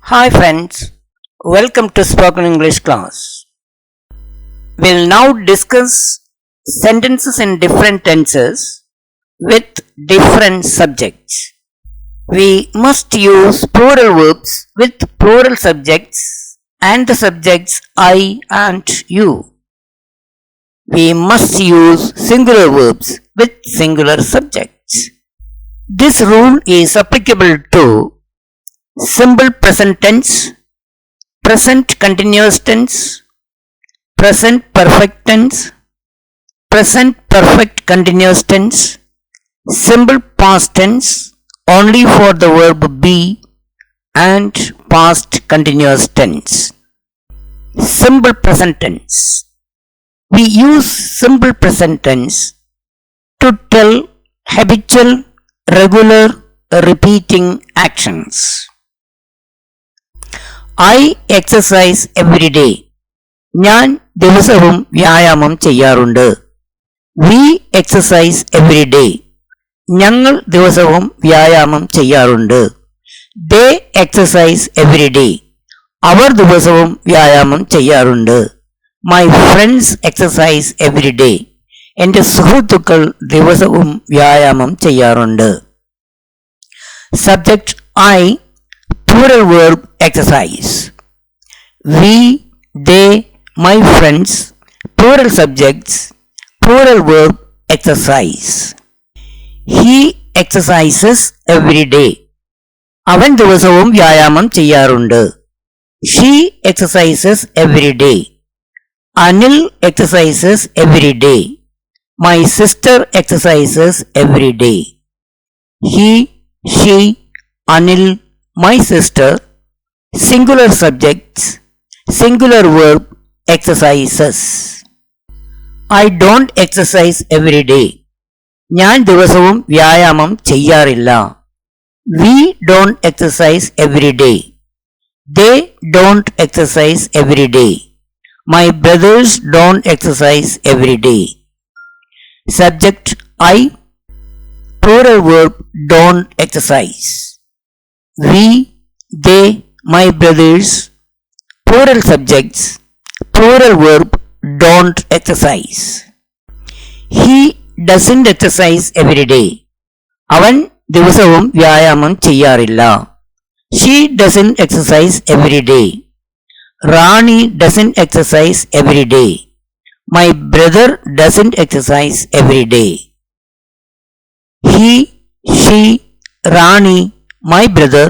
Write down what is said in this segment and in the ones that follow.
Hi friends, welcome to Spoken English class. We'll now discuss sentences in different tenses with different subjects. We must use plural verbs with plural subjects and the subjects I and you. We must use singular verbs with singular subjects. This rule is applicable to simple present tense, present continuous tense, present perfect tense, present perfect continuous tense, simple past tense only for the verb be, and past continuous tense. Simple present tense. We use simple present tense to tell habitual, regular, repeating actions. I exercise every day. ഞാൻ ദിവസവും വ്യായാമം ചെയ്യാറുണ്ട്. We exercise every day. ഞങ്ങൾ ദിവസവും വ്യായാമം ചെയ്യാറുണ്ട്. They exercise every day. അവർ ദിവസവും വ്യായാമം ചെയ്യാറുണ്ട്. My friends exercise every day. എൻ്റെ സുഹൃത്തുക്കൾ ദിവസവും വ്യായാമം ചെയ്യാറുണ്ട്. Subject I, plural verb exercise. We, they, my friends, plural subjects, plural verb exercise. He exercises every day. അവൻ ദിവസവും വ്യായാമം ചെയ്യാറുണ്ട്. She exercises every day. Anil exercises every day. My sister exercises every day. He, she, Anil, my sister, singular subjects, singular verb exercises. I don't exercise every day. ഞാൻ ദിവസവും വ്യായാമം ചെയ്യാറില്ല. We don't exercise every day. They don't exercise every day. My brothers don't exercise every day. Subject I, plural verb don't exercise. We, they, my brothers, plural subjects, plural verb don't exercise. He doesn't exercise every day. അവൻ ദിവസവും വ്യായാമം ചെയ്യാറില്ല. She doesn't exercise every day. Rani doesn't exercise every day. My brother doesn't exercise every day. He, she, Rani, my brother,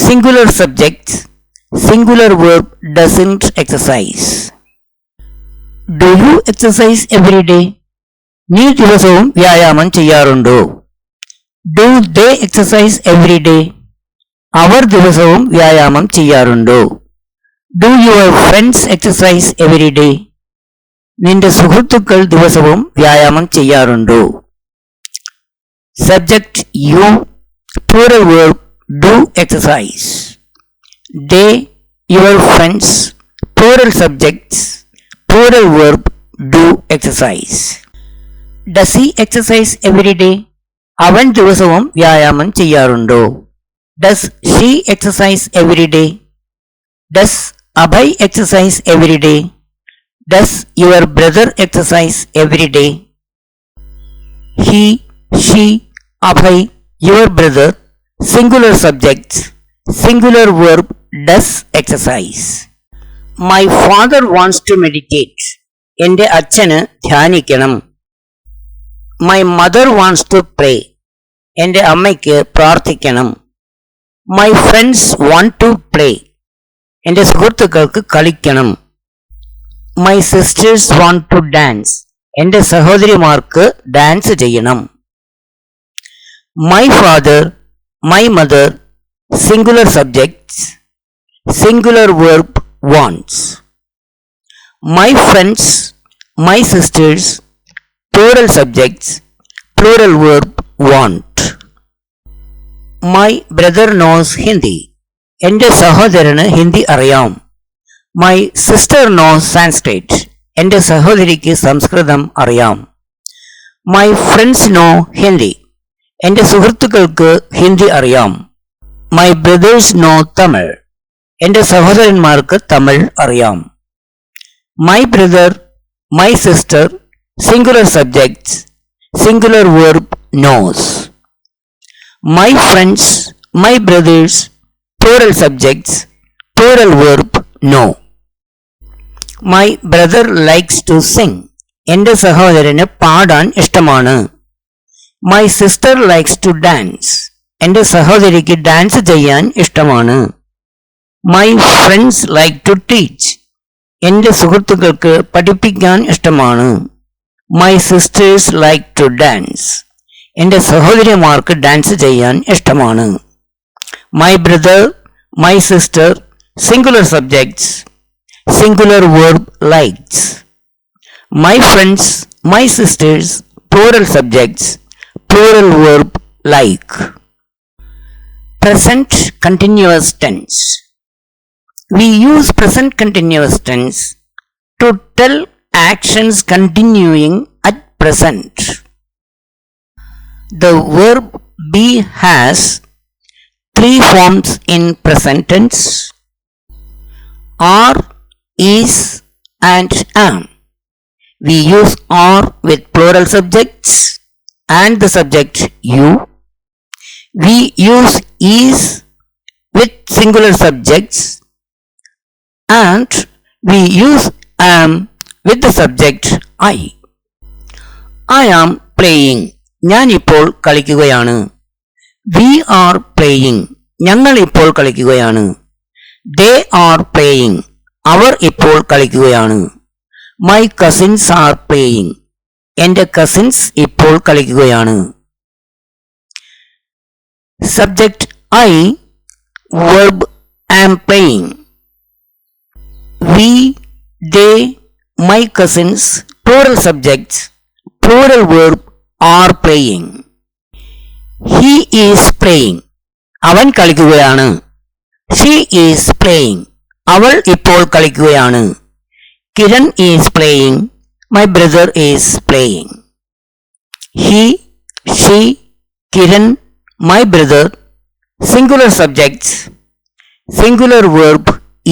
singular subjects, singular verb doesn't exercise. Do you exercise every day? നീ ദിവസവും വ്യായാമം ചെയ്യാറുണ്ടോ? Do they exercise every day? അവർ ദിവസവും വ്യായാമം ചെയ്യാറുണ്ടോ? Do your friends exercise every day? നിന്റെ സുഹൃത്തുക്കൾ ദിവസവും വ്യായാമം ചെയ്യാറുണ്ടോ? Subject you, plural verb do exercise. They, your friends, plural subjects, plural verb do exercise. Does he exercise every day? അവൻ ദിവസവും വ്യായാമം ചെയ്യാറുണ്ടോ? Does she exercise every day? Does Abhay exercise every day? Does your brother exercise every day? He, she, Abhay, your brother, singular subjects, singular verb does exercise. My father wants to meditate. എൻ്റെ അച്ഛന് ധ്യാനിക്കണം. My mother wants to pray. എൻ്റെ അമ്മയ്ക്ക് പ്രാർത്ഥിക്കണം. My friends want to play. എൻ്റെ സുഹൃത്തുക്കൾക്ക് കളിക്കണം. My sisters want to dance. എൻ്റെ സഹോദരിമാർക്ക് ഡാൻസ് ചെയ്യണം. My father, my mother, singular subjects, singular verb wants. My friends, my sisters, plural subjects, plural verb want. My brother knows Hindi. എൻ്റെ സഹോദരന് ഹിന്ദി അറിയാം. My sister knows Sanskrit. എൻ്റെ സഹോദരിക്ക് സംസ്കൃതം അറിയാം. My friends know Hindi. എൻ്റെ സുഹൃത്തുക്കൾക്ക് ഹിന്ദി അറിയാം. My brothers know Tamil. എൻ്റെ സഹോദരന്മാർക്ക് തമിഴ് അറിയാം. My brother, my sister, singular subjects, singular verb knows. My friends, my brothers, plural subjects, plural verb know. My brother likes to sing. എൻ്റെ സഹോദരന് പാടാൻ ഇഷ്ടമാണ്. My sister likes to dance. എൻ്റെ സഹോദരിക്ക് dance ചെയ്യാൻ ഇഷ്ടമാണ്. My friends like to teach. എൻ്റെ സുഹൃത്തുക്കൾക്ക് പഠിപ്പിക്കാൻ ഇഷ്ടമാണ്. My sisters like to dance. എൻ്റെ സഹോദരിമാർക്ക് ഡാൻസ് ചെയ്യാൻ ഇഷ്ടമാണ്. My brother, my sister, singular subjects, singular verb likes. My friends, my sisters, plural subjects, plural verb like. Present continuous tense. We use present continuous tense to tell actions continuing at present. The verb be has three forms in present tense: are, is, and am. We use are with plural subjects and the subject you. We use is with singular subjects and we use am with the subject I. I am playing. ഞാൻ ഇപ്പോൾ കളിക്കുകയാണ്. We are playing. ഞങ്ങൾ ഇപ്പോൾ കളിക്കുകയാണ്. They are playing. അവർ ഇപ്പോൾ കളിക്കുകയാണ്. My cousins are playing. എൻ്റെ cousins ഇപ്പോൾ കളിക്കുകയാണ്. Subject I, verb am playing. We, they, my cousins, plural subjects, plural verb are playing. He is playing. അവൻ കളിക്കുകയാണ്. She is playing. അവൾ ഇപ്പോൾ കളിക്കുകയാണ്. Kiran is playing. My brother is playing. He, she, Kiran, my brother, singular subjects, singular verb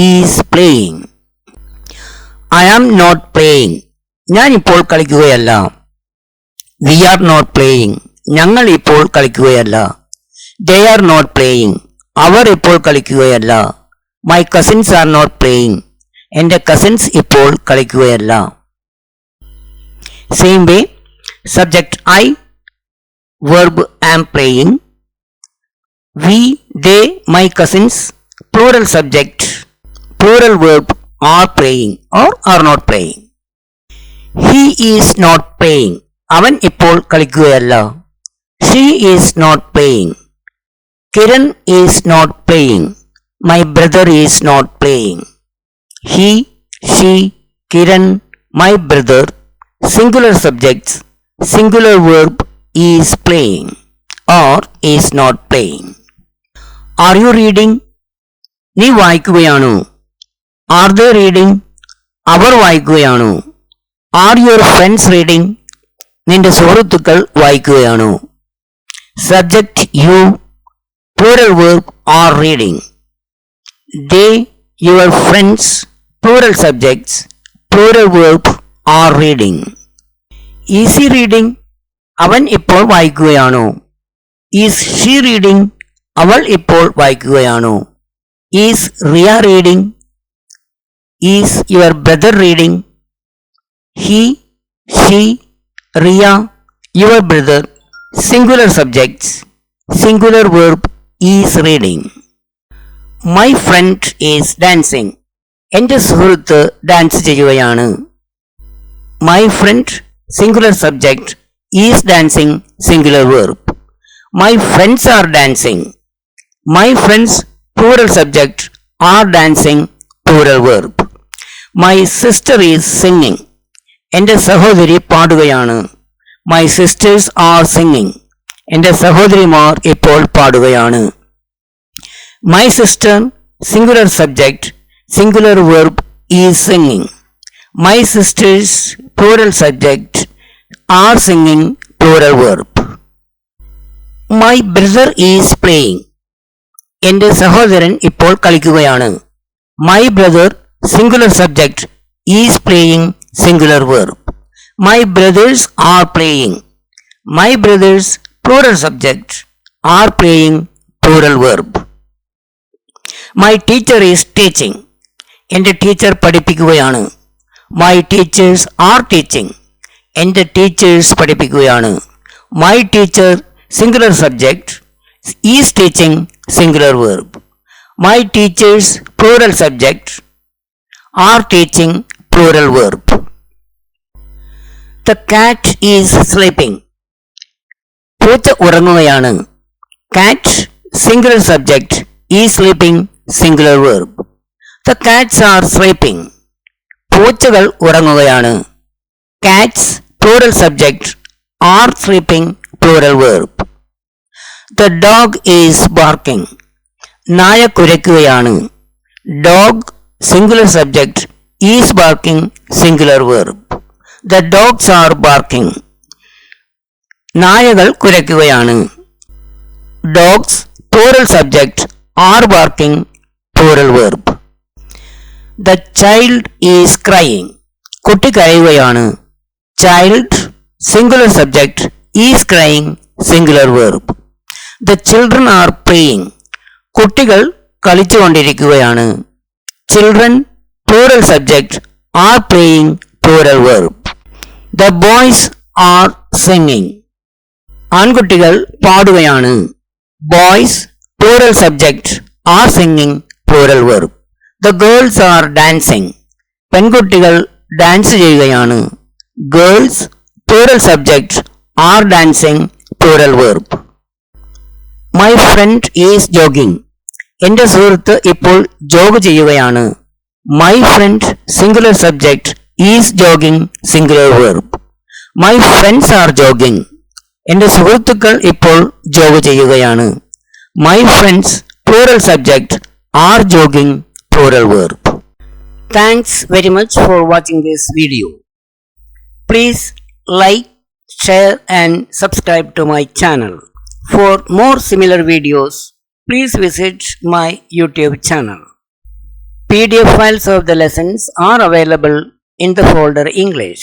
is playing. I am not playing. ഞാൻ ഇപ്പോൾ കളിക്കുകയല്ല. We are not playing. ഞങ്ങൾ ഇപ്പോൾ കളിക്കുകയല്ല. They are not playing. അവർ ഇപ്പോൾ കളിക്കുകയല്ല. My cousins are not playing. എൻ്റെ cousins ഇപ്പോൾ കളിക്കുകയല്ല. Same way, subject I, verb am playing. We, they, my cousins, plural subject, plural verb are playing or are not playing. He is not playing. അവൻ ഇപ്പോൾ കളിക്കുകയല്ല. She is not playing. Kiran is not playing. My brother is not playing. He, she, Kiran, my brother, singular subjects, singular verb is playing or is not playing. Are you reading? നീ വായിക്കുകയാണോ? Are they reading? Our വായിക്കുകയാണോ? Are your friends reading? നിന്റെ സുഹൃത്തുക്കൾ വായിക്കുകയാണോ? Subject you, plural verb are reading. They, your friends, plural subjects, plural verb are reading. Is he reading? അവൻ ഇപ്പോൾ വായിക്കുകയാണോ? Is she reading? അവൾ ഇപ്പോൾ വായിക്കുകയാണോ? Is Ria reading? Is your brother reading? He, she, Ria, your brother, singular subjects, singular verb is reading. My friend is dancing. എൻ്റെ സുഹൃത്ത് dance ചെയ്യുകയാണ്. My friend, singular subject, is dancing, singular verb. My friends are dancing. My friends, plural subject, are dancing, plural verb. My sister is singing. എൻ്റെ സഹോദരി പാടുകയാണ്. My sisters are singing. എൻ്റെ സഹോദരിമാർ ഇപ്പോൾ പാടുകയാണ്. My sister, singular subject, singular verb, is singing. My sisters, plural subject, are singing, plural verb. My brother is playing. എൻ്റെ സഹോദരൻ ഇപ്പോൾ കളിക്കുകയാണ്. My brother, singular subject, is playing, singular verb. My brothers are playing. My brothers, plural subject, are playing, plural verb. My teacher is teaching. എൻ്റെ teacher പഠിപ്പിക്കുകയാണ്. My teachers are teaching. എൻ്റെ teachers പഠിപ്പിക്കുകയാണ്. My teacher, singular subject, is teaching, singular verb. My teachers, plural subject, are teaching, plural verb. The cat is sleeping. പൂച്ച ഉറങ്ങുകയാണ്. Cat, singular subject, is sleeping, singular verb. The cats are sleeping. പൂച്ചകൾ ഉറങ്ങുകയാണ്. Cats, plural subject, are sleeping, plural verb. The dog is barking. നായ കുരയ്ക്കുകയാണ്. Dog, singular subject, is barking, singular verb. The dogs are barking. നായകൾ കുരയ്ക്കുകയാണ്. Dogs, plural subject, are barking, plural verb. The child is crying. കുട്ടി കരയുകയാണ്. Child, singular subject, is crying, singular verb. The children are playing. കുട്ടികൾ കളിച്ചുകൊണ്ടിരിക്കുകയാണ്. Children, plural subject, are playing, plural verb. The boys are singing. ആൺകുട്ടികൾ പാടുകയാണ്. Boys, plural subject, are singing, plural verb. The girls are dancing. പെൺകുട്ടികൾ dance ചെയ്യുകയാണ്. Girls, plural subject, are dancing, plural verb. My friend is jogging. എൻ്റെ സുഹൃത്ത് ഇപ്പോൾ ജോഗ് ചെയ്യുകയാണ്. My friend, singular subject, is jogging, singular verb. My friends are jogging. എൻ്റെ സുഹൃത്തുക്കൾ ഇപ്പോൾ ജോഗ് ചെയ്യുകയാണ്. My friends, plural subject, are jogging, plural verb. Thanks very much for watching this video. Please like, share and subscribe to my channel. For more similar videos, please visit my YouTube channel. PDF files of the lessons are available in the folder English.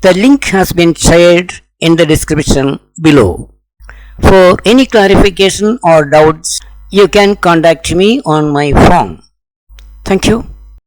The link has been shared in the description below. For any clarification or doubts, you can contact me on my phone. Thank you.